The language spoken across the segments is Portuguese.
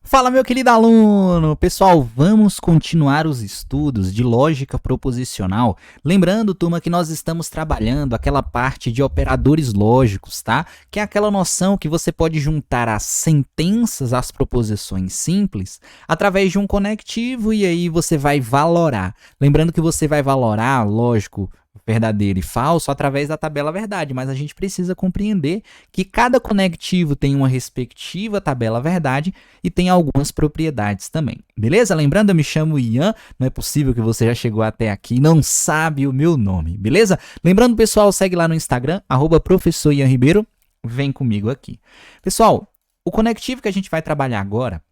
Fala, meu querido aluno! Pessoal, vamos continuar os estudos de lógica proposicional. Lembrando, turma, que nós estamos trabalhando aquela parte de operadores lógicos, tá? Que é aquela noção que você pode juntar as sentenças às proposições simples através de um conectivo e aí você vai valorar. Lembrando que você vai valorar, lógico, verdadeiro e falso através da tabela verdade, mas a gente precisa compreender que cada conectivo tem uma respectiva tabela verdade e tem algumas propriedades também. Beleza? Lembrando, eu me chamo Ian, não é possível que você já chegou até aqui e não sabe o meu nome, beleza? Lembrando, pessoal, segue lá no Instagram, @professor Ian Ribeiro, vem comigo aqui. Pessoal, o conectivo que a gente vai trabalhar agora,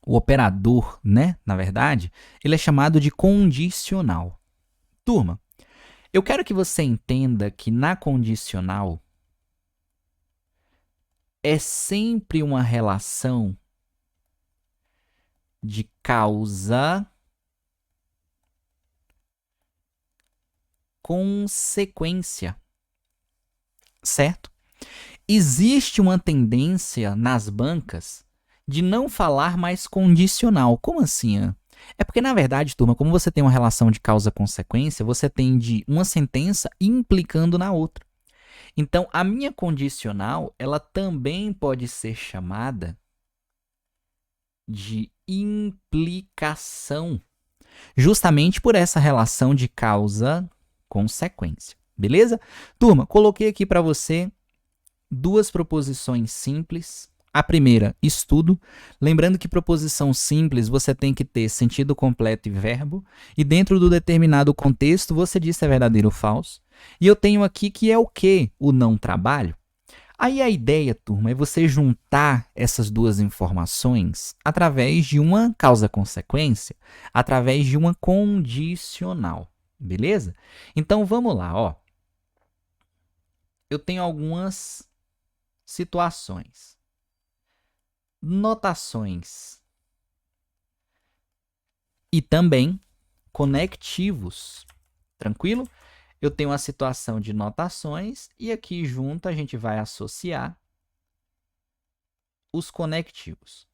o operador, né, na verdade, ele é chamado de condicional. Turma, eu quero que você entenda que na condicional é sempre uma relação de causa consequência, certo? Existe uma tendência nas bancas de não falar mais condicional. Como assim? Ian? É porque, na verdade, turma, como você tem uma relação de causa-consequência, você tem de uma sentença implicando na outra. Então, a minha condicional, ela também pode ser chamada de implicação, justamente por essa relação de causa-consequência. Beleza? Turma, coloquei aqui para você duas proposições simples. A primeira, estudo. Lembrando que proposição simples você tem que ter sentido completo e verbo, e dentro do determinado contexto você diz se é verdadeiro ou falso. E eu tenho aqui que é o que? O não trabalho. Aí a ideia, turma, é você juntar essas duas informações através de uma causa-consequência, através de uma condicional, beleza? Então vamos lá, ó. Eu tenho algumas situações, notações e também conectivos, tranquilo? Eu tenho uma situação de notações e aqui junto a gente vai associar os conectivos.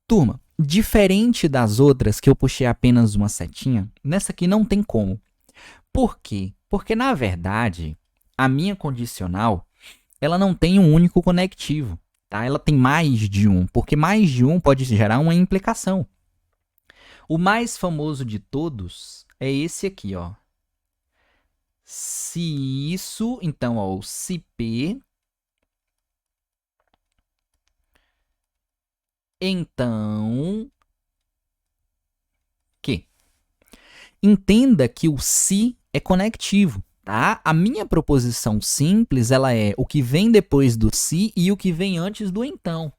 Turma, diferente das outras que eu puxei apenas uma setinha, nessa aqui não tem como. Por quê? Porque, na verdade, a minha condicional ela não tem um único conectivo. Tá? Ela tem mais de um, porque mais de um pode gerar uma implicação. O mais famoso de todos é esse aqui, ó. Se isso, então, ó, o se P, então que. Entenda que o se é conectivo, tá? A minha proposição simples, ela é o que vem depois do se e o que vem antes do então.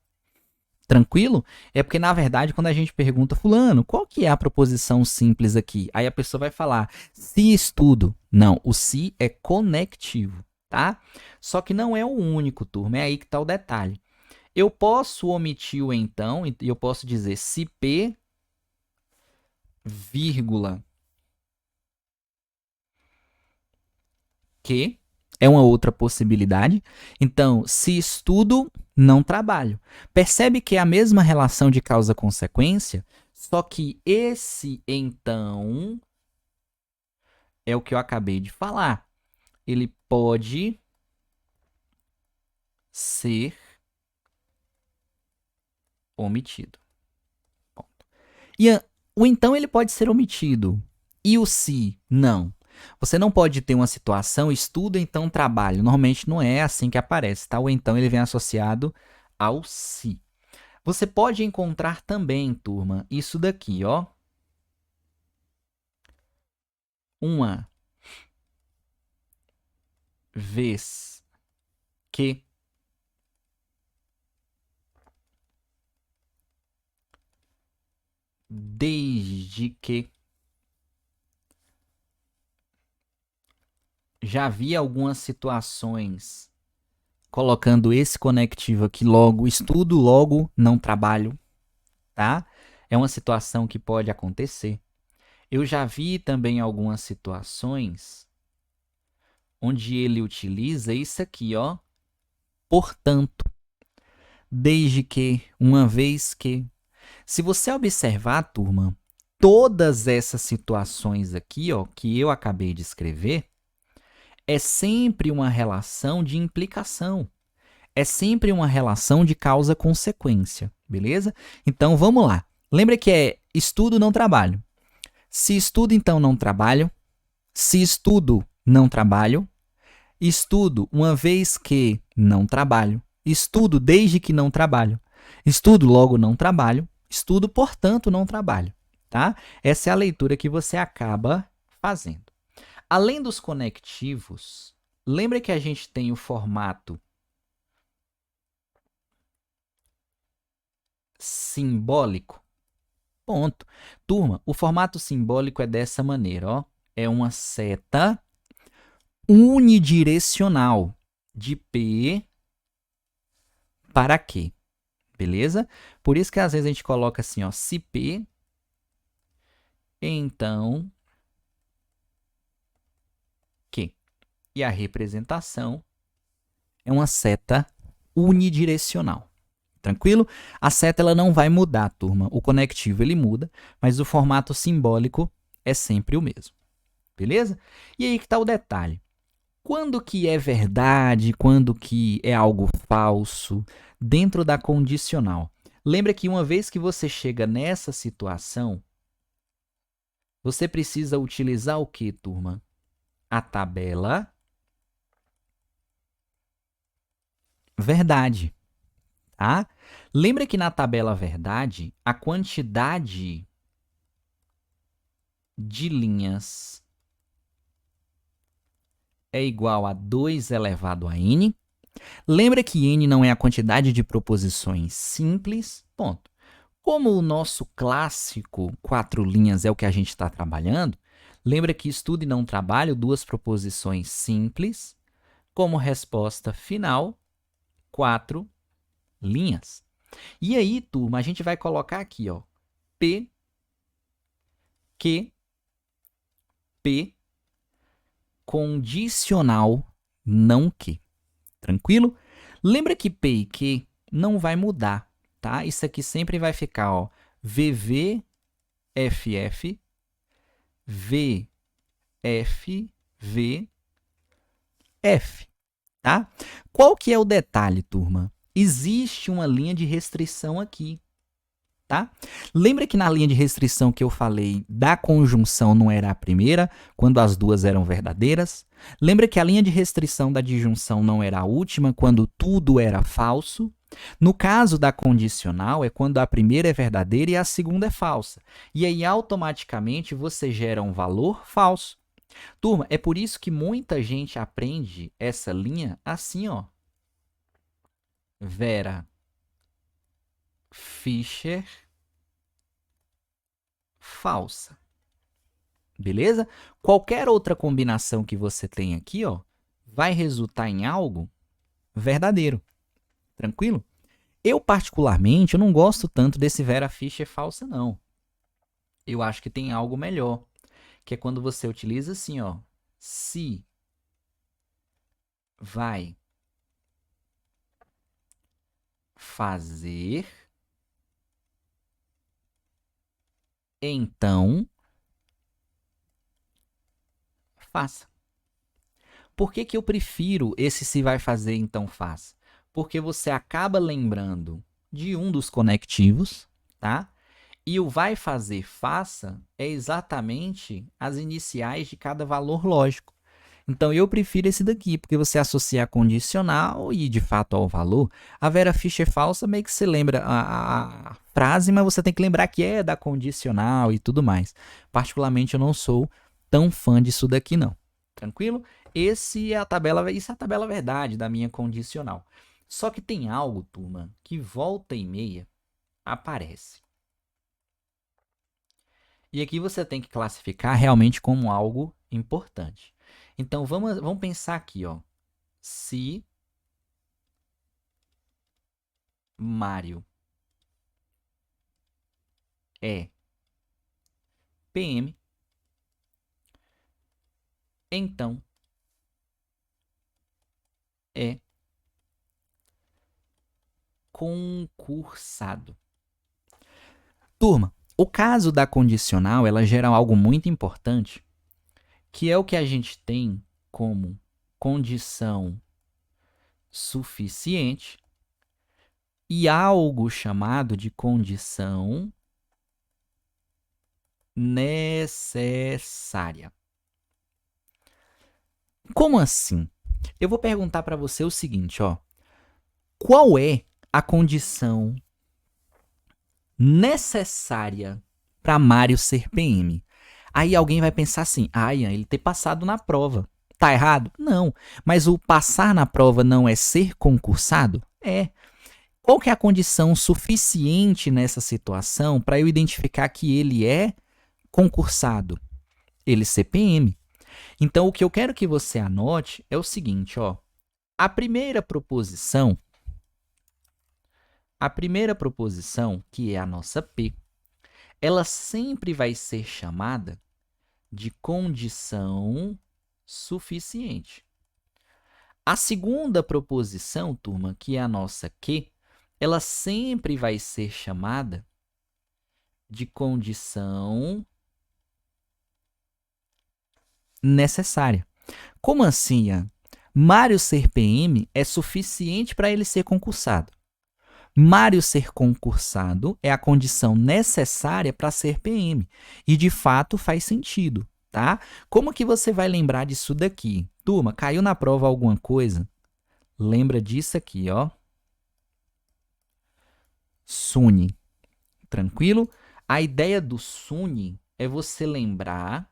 Tranquilo? É porque, na verdade, quando a gente pergunta, fulano, qual que é a proposição simples aqui? Aí a pessoa vai falar, se estudo. Não, o se é conectivo, tá? Só que não é o único, turma, é aí que está o detalhe. Eu posso omitir o então, e eu posso dizer se P, vírgula, que é uma outra possibilidade. Então, se estudo, não trabalho. Percebe que é a mesma relação de causa-consequência, só que esse então é o que eu acabei de falar. Ele pode ser omitido. Ponto. E o então ele pode ser omitido. E o se? Não. Você não pode ter uma situação, estudo, então trabalho. Normalmente não é assim que aparece, tá? O então ele vem associado ao se. Você pode encontrar também, turma, isso daqui, ó. Uma vez que desde que já vi algumas situações colocando esse conectivo aqui logo, estudo, logo não trabalho, tá? É uma situação que pode acontecer. Eu já vi também algumas situações onde ele utiliza isso aqui, ó, portanto. desde que, uma vez que. Se você observar, turma, todas essas situações aqui, ó, que eu acabei de escrever, é sempre uma relação de implicação. É sempre uma relação de causa-consequência, beleza? Então vamos lá. Lembra que é estudo, não trabalho. Se estudo, então não trabalho. Se estudo, não trabalho. Estudo uma vez que não trabalho. Estudo desde que não trabalho. Estudo, logo não trabalho. Estudo, portanto, não trabalho. Tá? Essa é a leitura que você acaba fazendo. Além dos conectivos, lembra que a gente tem o formato simbólico? Ponto. Turma, o formato simbólico é dessa maneira, ó. É uma seta unidirecional de P para Q, beleza? Por isso que às vezes a gente coloca assim, ó, se P, então Q. E a representação é uma seta unidirecional. Tranquilo? A seta ela não vai mudar, turma. O conectivo ele muda, mas o formato simbólico é sempre o mesmo. Beleza? E aí que está o detalhe. Quando que é verdade, quando que é algo falso, dentro da condicional. Lembra que uma vez que você chega nessa situação, você precisa utilizar o que, turma? A tabela verdade, tá? Lembra que na tabela verdade, a quantidade de linhas é igual a 2 elevado a n. Lembra que n não é a quantidade de proposições simples? Ponto. Como o nosso clássico 4 linhas é o que a gente está trabalhando, lembra que estudo e não trabalho, duas proposições simples, como resposta final, 4 linhas. E aí, turma, a gente vai colocar aqui, ó, P, Q, P, condicional, não que. Tranquilo? Lembra que P e Q não vai mudar, tá? Isso aqui sempre vai ficar, ó, VV, FF, VF, VF, tá? Qual que é o detalhe, turma? Existe uma linha de restrição aqui, tá? Lembra que na linha de restrição que eu falei da conjunção não era a primeira, quando as duas eram verdadeiras? Lembra que a linha de restrição da disjunção não era a última, quando tudo era falso? No caso da condicional, é quando a primeira é verdadeira e a segunda é falsa. E aí, automaticamente, você gera um valor falso. Turma, é por isso que muita gente aprende essa linha assim, ó. Vera Fischer falsa. Beleza? Qualquer outra combinação que você tem aqui, ó, vai resultar em algo verdadeiro. Tranquilo? Eu, particularmente, eu não gosto tanto desse Vera Fischer falsa, não. Eu acho que tem algo melhor, que é quando você utiliza assim, ó, se vai fazer, então faça. Por que que eu prefiro esse se vai fazer, então faça? Porque você acaba lembrando de um dos conectivos, tá? E o vai fazer, faça é exatamente as iniciais de cada valor lógico. Então, eu prefiro esse daqui, porque você associa a condicional e, de fato, ao valor. A Vera Fischer falsa meio que você lembra a frase, mas você tem que lembrar que é da condicional e tudo mais. Particularmente, eu não sou tão fã disso daqui, não. Tranquilo? Isso é a tabela verdade da minha condicional. Só que tem algo, turma, que volta e meia aparece. E aqui você tem que classificar realmente como algo importante. Então, vamos pensar aqui, ó. Se Mário é PM, então é concursado. Turma, o caso da condicional, ela gera algo muito importante, que é o que a gente tem como condição suficiente e algo chamado de condição necessária. Como assim? Eu vou perguntar para você o seguinte, ó. Qual é a condição necessária para Mário ser PM? Aí alguém vai pensar assim, Ian, ele ter passado na prova. Tá errado? Não. Mas o passar na prova não é ser concursado? É. Qual que é a condição suficiente nessa situação para eu identificar que ele é concursado? Ele ser PM. Então, o que eu quero que você anote é o seguinte, ó. A primeira proposição, que é a nossa P, ela sempre vai ser chamada de condição suficiente. A segunda proposição, turma, que é a nossa Q, ela sempre vai ser chamada de condição necessária. Como assim, Ian? Mário ser PM é suficiente para ele ser concursado. Mário ser concursado é a condição necessária para ser PM. E, de fato, faz sentido, tá? Como que você vai lembrar disso daqui? Turma, caiu na prova alguma coisa? Lembra disso aqui, ó. SUNY. Tranquilo? A ideia do SUNY é você lembrar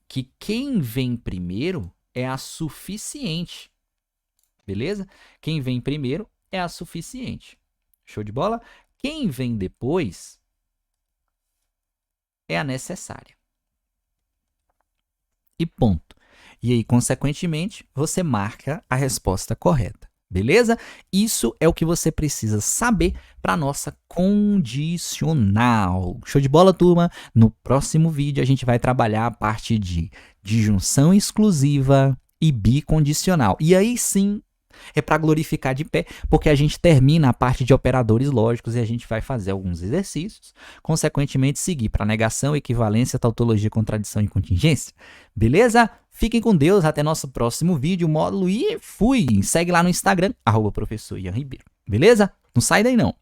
que quem vem primeiro é a suficiente. Beleza? Quem vem primeiro é a suficiente. Show de bola? Quem vem depois é a necessária. E ponto. E aí, consequentemente, você marca a resposta correta. Beleza? Isso é o que você precisa saber para a nossa condicional. Show de bola, turma? No próximo vídeo, a gente vai trabalhar a parte de disjunção exclusiva e bicondicional. E aí sim, é para glorificar de pé, porque a gente termina a parte de operadores lógicos e a gente vai fazer alguns exercícios, consequentemente seguir para negação, equivalência, tautologia, contradição e contingência. Beleza? Fiquem com Deus, até nosso próximo vídeo, módulo e fui! Segue lá no Instagram, @professor Ian Ribeiro. Beleza? Não sai daí não.